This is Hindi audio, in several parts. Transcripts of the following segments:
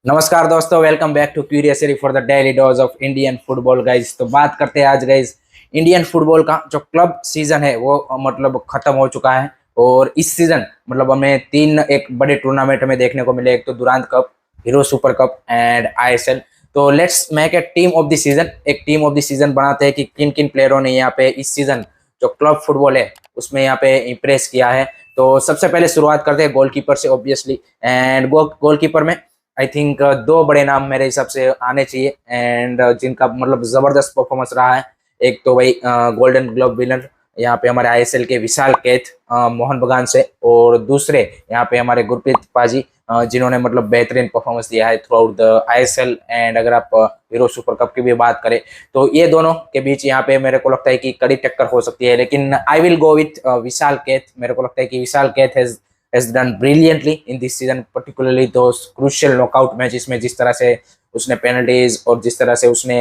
नमस्कार दोस्तों, welcome back to Curiosory for the daily dose of Indian football guys. तो बात करते हैं आज गाइज इंडियन फुटबॉल का जो क्लब सीजन है वो मतलब खत्म हो चुका है। और इस सीजन मतलब हमें तीन एक बड़े टूर्नामेंट में देखने को मिले, एक तो Durand Cup, Hero Super Cup and ISL. तो let's make a team of the season, एक टीम ऑफ द सीजन बनाते हैं कि किन किन प्लेयरों ने यहाँ पे इस सीजन जो क्लब फुटबॉल है उसमें यहाँ पे इम्प्रेस किया है। तो सबसे पहले शुरुआत करते हैं गोलकीपर से ऑब्वियसली। एंड गोलकीपर में आई थिंक दो बड़े नाम मेरे हिसाब से आने चाहिए एंड जिनका मतलब जबरदस्त परफॉर्मेंस रहा है। एक तो भाई गोल्डन ग्लोब विनर यहाँ पे हमारे आईएसएल के विशाल कैथ मोहन बगान से, और दूसरे यहाँ पे हमारे गुरप्रीत पाजी जिन्होंने मतलब बेहतरीन परफॉर्मेंस दिया है through out the ISL. And अगर आप हीरो सुपर कप की भी बात करें तो ये दोनों के बीच यहाँ पे मेरे को लगता है कि कड़ी टक्कर हो सकती है, लेकिन I will go with Vishal Kaith. मेरे को लगता है कि Vishal Kaith has done brilliantly in this season, particularly those crucial knockout matches में जिस तरह से उसने पेनल्टीज और जिस तरह से उसने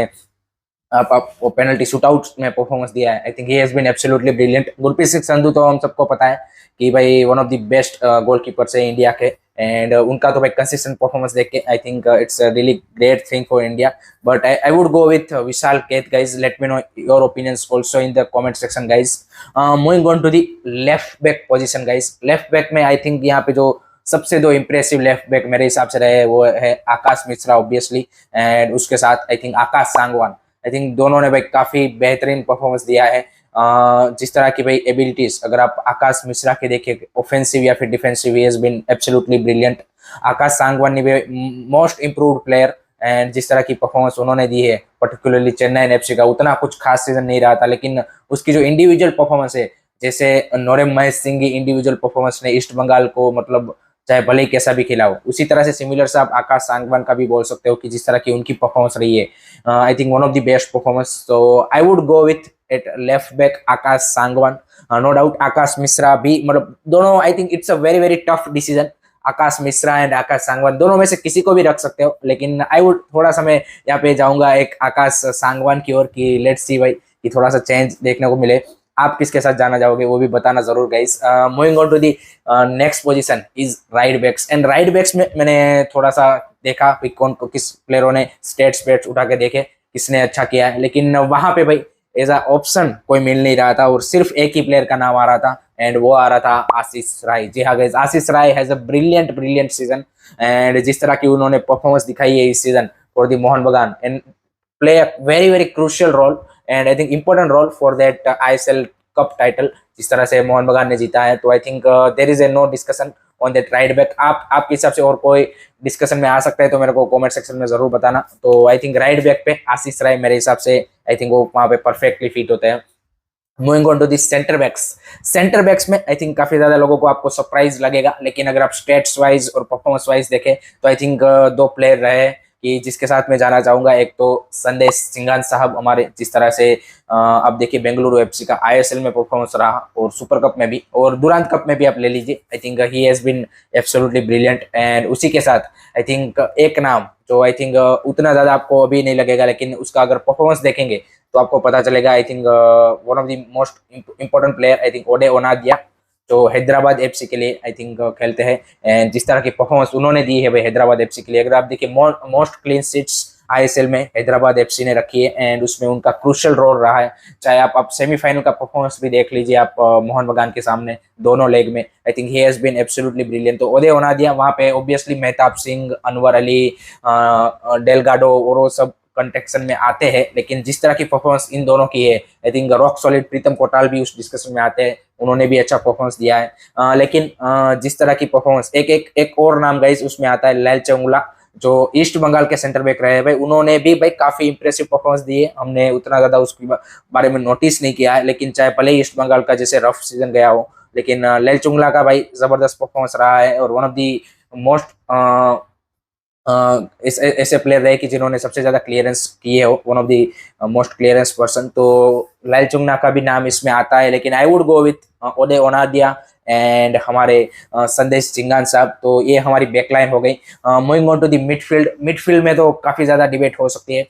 आप वो पेनल्टी शूटआउट में परफॉर्मेंस दिया है। I think he has been absolutely brilliant. Gurpreet Singh Sandhu तो हम सबको पता है कि भाई one of the best goalkeepers है इंडिया के, एंड उनका तो भाई कंसिस्टेंट परफॉर्मेंस देख के I think it's a really great thing for India. But I would go with Vishal Kaith guys. Let me know your opinions also in the comment section guys. Moving on to the left back position guys. Left back में आई थिंक यहाँ पे जो सबसे दो इंप्रेसिव लेफ्ट बैक मेरे हिसाब से रहे वो है आकाश मिश्रा ऑब्वियसली, एंड उसके साथ I think Akash Sangwan. I think दोनों ने भाई काफी बेहतरीन परफॉर्मेंस दिया है। जिस तरह की भाई एबिलिटीज अगर आप आकाश मिश्रा के देखें ऑफेंसिव या फिर defensive, he has been absolutely brilliant. Akash Sangwan ने भी मोस्ट इंप्रूव्ड प्लेयर, एंड जिस तरह की परफॉर्मेंस उन्होंने दी है पर्टिकुलरली चेन्नई एफसी का, उतना कुछ खास सीजन नहीं रहा था, लेकिन उसकी जो इंडिविजुअल परफॉर्मेंस है, जैसे नोरेम महेश सिंह की इंडिविजुअल परफॉर्मेंस ने ईस्ट बंगाल को मतलब चाहे भले ही कैसा भी खिलाओ, उसी तरह से सिमिलर से आप आकाश सांगवान का भी बोल सकते हो कि जिस तरह की उनकी परफॉर्मेंस रही है I think one of the best performance. तो I would go with at left back Akash Sangwan. No doubt Akash Mishra भी मतलब दोनों, I think it's a very very tough decision. Akash Mishra and Akash Sangwan दोनों में से किसी को भी रख सकते हो, लेकिन आई वुड थोड़ा सा मैं यहाँ पे जाऊंगा एक आकाश सांगवान की ओर कि लेट्स सी भाई कि थोड़ा सा चेंज देखने को मिले। आप किसके साथ जाना चाहोगे वो भी बताना जरूर guys. Moving on to the next position is right backs. And right backs में मैंने थोड़ा सा देखा कि कौन किस प्लेयरों ने स्टेट्स उठा के देखे किसने अच्छा किया है, लेकिन वहां पे भाई एज अ ऑप्शन कोई मिल नहीं रहा था और सिर्फ एक ही प्लेयर का नाम आ रहा था, एंड वो आ रहा था आशीष राय। जी हाँ guys, Ashish Rai has a brilliant brilliant season, and जिस तरह की उन्होंने परफॉर्मेंस दिखाई है इस सीजन फॉर द मोहन बगान and play a very very crucial role and I think important role for that ISL cup title जिस तरह से मोहन बगान ने जीता है। तो I think there is a no discussion on that right back. आपके हिसाब से और कोई डिस्कशन में आ सकता है तो मेरे को कमेंट सेक्शन में जरूर बताना। तो आई थिंक राइट बैक पे आशीष राय मेरे हिसाब से आई थिंक वो वहाँ पे परफेक्टली फिट होते हैं। Moving on to this centre backs. Centre backs में आई थिंक काफी ज्यादा लोगों को आपको सरप्राइज लगेगा, लेकिन अगर आप स्टेट्स वाइज और परफॉर्मेंस वाइज देखें तो आई थिंक दो प्लेयर रहे कि जिसके साथ मैं जाना चाहूंगा। एक तो संदेश सिंघान साहब हमारे, जिस तरह से अब देखिए बेंगलुरु एफसी का आईएसएल में परफॉर्मेंस रहा और सुपर कप में भी और दुरांत कप में भी आप ले लीजिए। I think he has been absolutely brilliant. And उसी के साथ आई थिंक एक नाम जो आई थिंक उतना ज्यादा आपको अभी नहीं लगेगा, लेकिन उसका अगर परफॉर्मेंस देखेंगे तो आपको पता चलेगा। I think one of the most important player I think Odei Onaindia जो हैदराबाद एफसी के लिए आई थिंक खेलते हैं, एंड जिस तरह की परफॉर्मेंस उन्होंने दी है भाई हैदराबाद एफसी के लिए, अगर आप देखिए मोस्ट क्लीन सीट्स आईएसएल में हैदराबाद एफसी ने रखी है, एंड उसमें उनका क्रूशियल रोल रहा है। चाहे आप सेमीफाइनल का परफॉर्मेंस भी देख लीजिए आप मोहन बगान के सामने दोनों लेग में, I think he has been absolutely brilliant. तो ओदे ओनादिया वहाँ पे ऑब्वियसली मेहताब सिंह, अनवर अली, डेलगाडो और वो सब कंटेक्शन में आते हैं, लेकिन जिस तरह की परफॉर्मेंस इन दोनों की है आई थिंक रॉक सॉलिड प्रीतम कोटाल भी उस डिस्कशन में आते हैं, उन्होंने भी अच्छा परफॉर्मेंस दिया है। लेकिन जिस तरह की परफॉर्मेंस एक और नाम गाइस उसमें आता है लैलचंगुला जो ईस्ट बंगाल के सेंटर बैक रहे हैं भाई, उन्होंने भी भाई काफी इंप्रेसिव परफॉर्मेंस दी है। हमने उतना ज्यादा उसके बारे में नोटिस नहीं किया है, लेकिन चाहे भले ईस्ट बंगाल का जैसे रफ सीजन गया हो, लेकिन लैलचंगुला का भाई जबरदस्त परफॉर्मेंस रहा है और वन ऑफ दी मोस्ट ऐसे प्लेयर रहे कि जिन्होंने सबसे ज्यादा क्लियरेंस किए हो, one of the most clearance person. तो लैलचुंगना का भी नाम इसमें आता है, लेकिन I would go with Odei Onaindia and हमारे संदेश सिंघान साहब। तो ये हमारी बैकलाइन हो गई। Moving on to the midfield. Midfield में तो काफी ज्यादा डिबेट हो सकती है।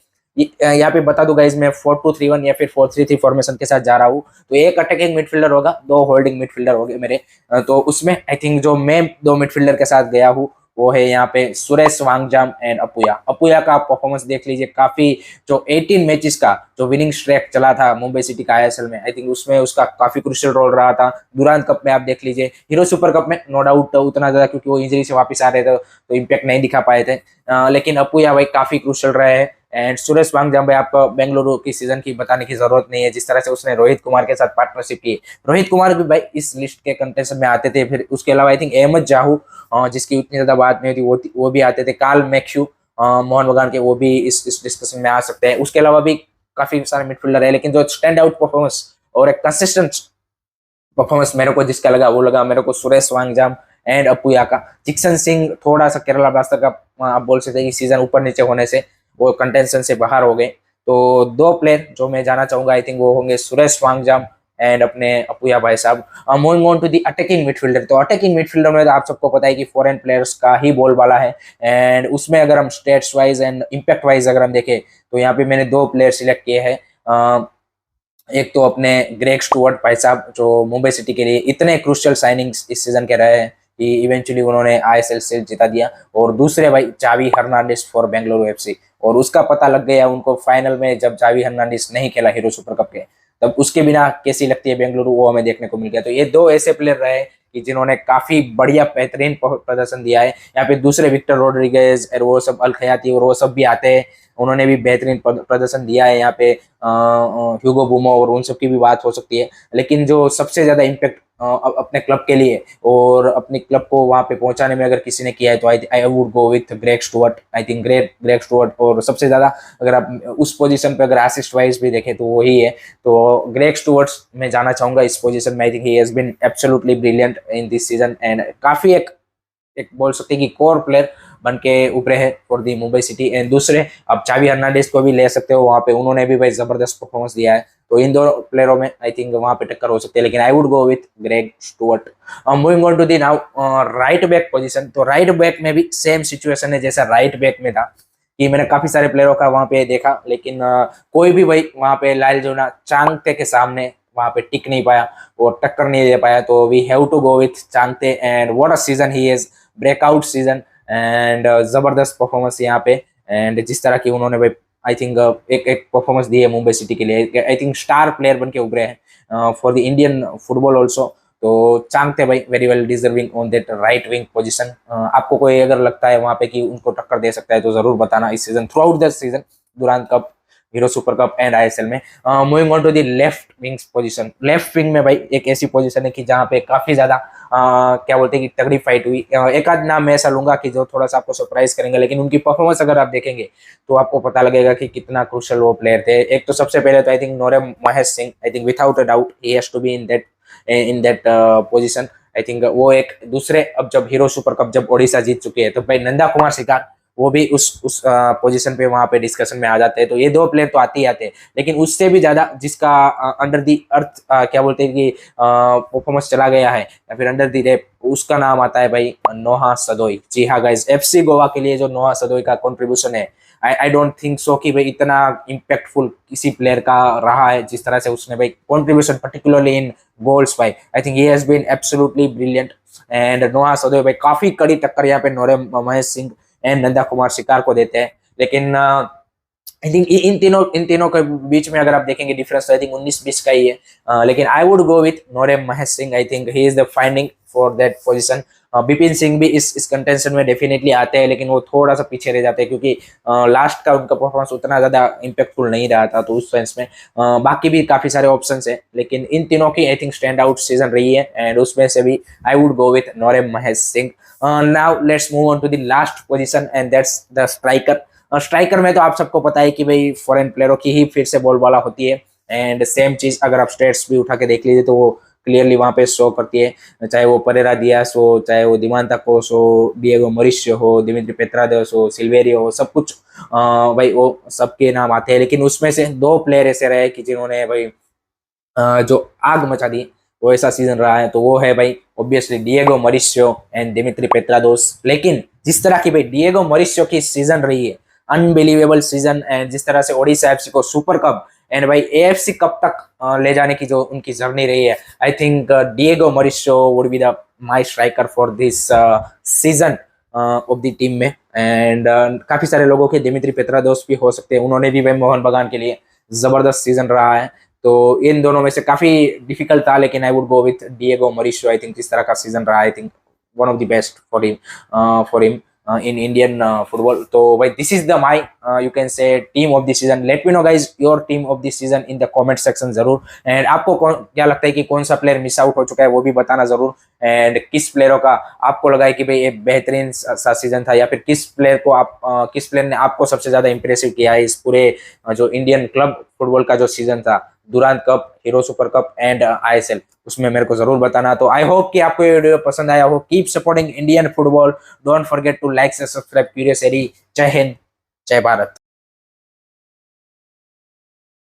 यहाँ पे बता दूं गाइज मैं 4-2-3-1 या फिर 4-3-3 फॉर्मेशन के साथ जा रहा हूँ। तो एक अटैकिंग मिडफील्डर होगा, दो होल्डिंग मिडफील्डर होंगे मेरे। तो उसमें आई थिंक जो मैं दो मिडफील्डर के साथ गया हूँ वो है यहाँ पे सुरेश वांगजाम एंड अपुया। अपुया का परफॉर्मेंस देख लीजिए, काफी जो 18 मैचेस का जो विनिंग स्ट्रैक चला था मुंबई सिटी का आईएसएल में, आई थिंक उसमें उसका काफी क्रूशियल रोल रहा था। दुरांत कप में आप देख लीजिए, हीरो सुपर कप में नो डाउट उतना ज्यादा, क्योंकि वो इंजरी से वापस आ रहे थे तो इम्पैक्ट नहीं दिखा पाए थे, लेकिन अपुया भाई काफी क्रूशियल रहे हैं। एंड सुरेश वांगजाम भाई, आपको बेंगलुरु की सीजन की बताने की जरूरत नहीं है, जिस तरह से उसने रोहित कुमार के साथ पार्टनरशिप की। रोहित कुमार भी भाई इस लिस्ट के कंटेंशन में आते थे। फिर उसके अलावा आई थिंक अहमद जाहू, जिसकी उतनी ज्यादा बात नहीं होती, वो भी आते थे। कार्ल मैक्यू, मोहन बगान के, वो भी इस डिस्कशन में आ सकते हैं। उसके अलावा भी काफी सारे मिडफील्डर है, लेकिन जो स्टैंड आउट परफॉर्मेंस और एक कंसिस्टेंट परफॉर्मेंस मेरे को जिसका लगा, वो लगा मेरे को सुरेश वांगजाम एंड अपुया का। जिक्सन सिंह थोड़ा सा केरला ब्लास्टर का आप बोल सकते हैं कि सीजन ऊपर नीचे होने से वो कंटेंशन से बाहर हो गए। तो दो प्लेयर जो मैं जाना चाहूंगा, आई थिंक वो होंगे सुरेश वांगजाम एंड अपने अपुया भाई साहब। Moving on to the attacking midfielder, तो अटैकिंग मिडफील्डर में तो आप सबको पता है कि फॉरेन प्लेयर्स का ही बोलबाला है। एंड उसमें अगर हम states wise and impact wise अगर हम देखें, तो यहाँ पे मैंने दो प्लेयर सिलेक्ट किए हैं। एक तो अपने ग्रेग स्टुअर्ट भाई साहब, जो मुंबई सिटी के लिए इतने क्रूशियल साइनिंग्स इस सीजन के रहे हैं कि इवेंचुअली उन्होंने आईएसएल सीरीज जिता दिया। और दूसरे भाई Javi Hernandez for Bengaluru FC, और उसका पता लग गया उनको फाइनल में, जब जावी हर्नांडिस नहीं खेला हीरो सुपर कप के, तब उसके बिना कैसी लगती है बेंगलुरु, वो हमें देखने को मिल गया। तो ये दो ऐसे प्लेयर रहे कि जिन्होंने काफी बढ़िया बेहतरीन प्रदर्शन दिया है। यहाँ पे दूसरे विक्टर रोड्रिगेज और वो सब, अल खयाती और वो सब भी आते हैं, उन्होंने भी बेहतरीन प्रदर्शन दिया है। यहाँ पे ह्यूगो बुमो और उन सब की भी बात हो सकती है, लेकिन जो सबसे ज्यादा इम्पैक्ट अपने क्लब के लिए और अपने क्लब को वहां पे पहुंचाने में अगर किसी ने किया है, तो I would go with Greg Stuart. I think Greg Stuart, और सबसे ज्यादा अगर आप उस पोजीशन पे अगर असिस्ट वाइज भी देखें तो वही है। तो ग्रेग स्टुअर्ट में जाना चाहूंगा इस पोजीशन में। I think he has been absolutely brilliant in this season, and काफी एक बोल सकते हैं कि कोर प्लेयर बन के उभरे हैं for the Mumbai city. And दूसरे आप चावी हर्नांडिस को भी ले सकते हो, वहां पे उन्होंने भी भाई जबरदस्त परफॉर्मेंस दिया है। तो इन दो प्लेयरों में आई थिंक वहां पे टक्कर हो सकती है, लेकिन I would go with Greg Stewart. Moving on to the now right back position, तो राइट बैक में भी सेम सिचुएशन है जैसा राइट बैक में था, कि मैंने काफी सारे प्लेयरों का वहां पे देखा, लेकिन कोई भी भाई वहां पे लाल जोना चांगते के सामने वहां पे टिक नहीं पाया और टक्कर नहीं दे पाया। तो we have to go with Chhangte, and what a season he is, breakout season and जबरदस्त परफॉर्मेंस यहाँ पे। एंड जिस तरह की उन्होंने भाई आई थिंक एक परफॉर्मेंस दी है मुंबई सिटी के लिए, आई थिंक स्टार प्लेयर बन के उभरे हैं for the Indian football also. तो चांगते भाई very well deserving on that right wing position. आपको कोई अगर लगता है वहां पे कि उनको टक्कर दे सकता है, तो जरूर बताना इस season, throughout the season, Durand Cup, Hero Super Cup and ISL में। Moving on to the left wings position, left wing में भाई एक ऐसी पोजीशन है कि जहाँ पे काफी ज्यादा क्या बोलते हैं कि तगड़ी फाइट हुई। एक आध नाम मैं ऐसा लूंगा कि जो थोड़ा सा आपको सरप्राइज करेंगे, लेकिन उनकी परफॉर्मेंस अगर आप देखेंगे तो आपको पता लगेगा कि कितना क्रूशियल वो प्लेयर थे। एक तो सबसे पहले तो I think Naorem Mahesh Singh, I think without a doubt he has to be in that position. I think वो एक दूसरे, अब जब हीरो सुपर कप जब ओडिशा जीत चुके हैं, तो भाई नंदा कुमार शिकार वो भी उस पोजीशन पे वहां पे डिस्कशन में आ जाते हैं। तो ये दो प्लेयर तो आते ही आते हैं, लेकिन उससे भी ज्यादा जिसका अंडर दी अर्थ क्या बोलते हैं कि परफॉर्मेंस चला गया है, या फिर अंडर दी रेप, उसका नाम आता है भाई नोहा सदोई। जी हाँ गाइस, एफसी गोवा के लिए जो नोहा सदोई का कंट्रीब्यूशन है, आई डोंट थिंक सो कि भाई इतना इम्पैक्टफुल किसी प्लेयर का रहा है जिस तरह से उसने भाई कंट्रीब्यूशन, पर्टिकुलरली इन गोल्स भाई। I think he has been absolutely brilliant. And Noah Sadaoui भाई काफी कड़ी टक्कर यहाँ पे नोरेम महेश सिंह एंड नंदा कुमार शिकार को देते हैं। लेकिन आई थिंक इन तीनों के बीच में अगर आप देखेंगे डिफरेंस, आई थिंक 19-20 का ही है। लेकिन I would go with Naorem Mahesh Singh. I think he is the finding for that position. Bipin Singh भी इस कंटेंशन में डेफिनेटली आते हैं, लेकिन वो थोड़ा सा पीछे रह जाते हैं, क्योंकि लास्ट का उनका परफॉर्मेंस उतना ज्यादा इम्पैक्टफुल नहीं रहा था। तो उस सेंस में बाकी भी काफी सारे ऑप्शंस है, लेकिन इन तीनों की I think stand out season रही है, एंड उसमें से भी I would go with Naorem Mahesh Singh. Now let's move on to the last position, and that's the striker. Striker में तो आप सबको पता है कि भाई फॉरेन प्लेयरों की ही फिर से बॉलबाला होती है, एंड सेम चीज अगर आप स्टेट्स भी उठा के देख लीजिए तो वो क्लियरली वहां पे शो करती है। चाहे वो परेरा दियास हो, चाहे वो दिमांता कोस हो, डिएगो मॉरिशियो हो, दिमित्री पेत्रादेस हो, सिल्वेरियो हो, सब कुछ भाई वो सबके नाम आते हैं। लेकिन उसमें से दो प्लेयर ऐसे रहे कि जिन्होंने भाई जो आग मचा दी, वो ऐसा सीजन रहा है, तो वो है भाई ऑब्वियसली डिएगो मॉरिशियो एंड दिमित्री पेत्रादोस। लेकिन जिस तरह की भाई डिएगो मॉरिशियो की सीजन रही है, अनबिलीवेबल सीजन, एंड जिस तरह से ओडिशा एफसी को सुपर कप एंड भाई एएफसी कप तक ले जाने की जो उनकी जर्नी रही है, I think Diego Mauricio would be the my striker for this season. Of the team में। एंड काफी सारे लोगों के दिमित्री पेत्रादोस भी हो सकते हैं, उन्होंने भी भाई मोहन बगान के लिए जबरदस्त सीजन रहा है। तो इन दोनों में से काफी डिफिकल्ट था, लेकिन I would go with Diego Mauricio. I think इस तरह का सीजन रहा, I think one of the best for him in Indian football. तो भाई this is the my you can say team of the season. Let me know guys your team of the season in the comment section जरूर। एंड आपको क्या लगता है कि कौन सा प्लेयर मिस आउट हो चुका है वो भी बताना जरूर। एंड किस प्लेयरों का आपको लगा है कि भाई ये बेहतरीन सा सीजन था, या फिर किस प्लेयर को आप किस प्लेयर ने आपको सबसे ज्यादा इंप्रेसिव किया है इस पूरे जो इंडियन क्लब फुटबॉल का जो सीजन था, Durand Cup, Hero Super Cup and ISL, उसमें मेरे को जरूर बताना। तो आई होप कि आपको ये वीडियो पसंद आया हो। Keep supporting Indian football, don't forget to like से सब्सक्राइब क्यूरियस एरी। जय हिंद, जय भारत।